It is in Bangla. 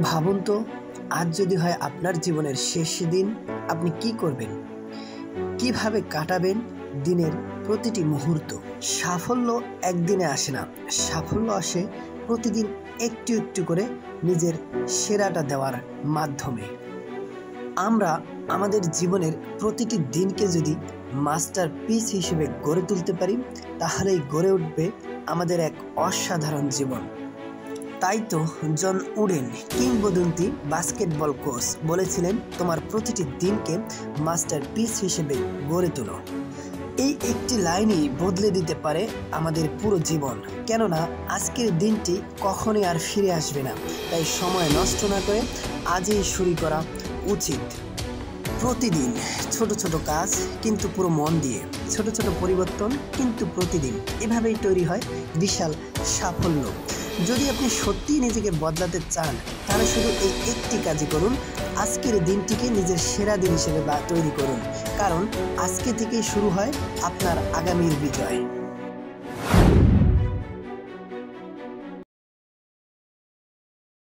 ভাবুন তো, আজ যদি হয় আপনার জীবনের শেষ দিন, আপনি কি করবেন? কিভাবে কাটাবেন দিনের প্রতিটি মুহূর্ত? সাফল্য একদিনে আসে না, সাফল্য আসে প্রতিদিন একটু একটু করে নিজের সেরাটা দেওয়ার মাধ্যমে। আমরা আমাদের জীবনের প্রতিটি দিনকে যদি মাস্টারপিস হিসেবে গড়ে তুলতে পারি, তাহলেই গড়ে উঠবে আমাদের এক অসাধারণ জীবন। তাই তো জন উডেন, কিংবদন্তি বাস্কেটবল কোচ, বলেছিলেন, তোমার প্রতিটি দিনকে মাস্টারপিস হিসেবে গড়ে তোলো। এই একটি লাইনই বদলে দিতে পারে আমাদের পুরো জীবন। কেননা আজকের দিনটি কখনোই আর ফিরে আসবে না, তাই সময় নষ্ট না করে আজই শুরু করা উচিত। প্রতিদিন ছোট ছোট কাজ, কিন্তু পুরো মন দিয়ে, ছোট ছোট পরিবর্তন, কিন্তু প্রতিদিন। এভাবেই তৈরি হয় বিশাল সাফল্য। যদি আপনি সত্যিই নিজেকে বদলাতে চান, তাহলে শুধু এই একটি কাজই করুন। আজকের দিনটিকে নিজের সেরা দিন হিসেবে তৈরি করুন, কারণ আজকে থেকেই শুরু হয় আপনার আগামীর বিজয়।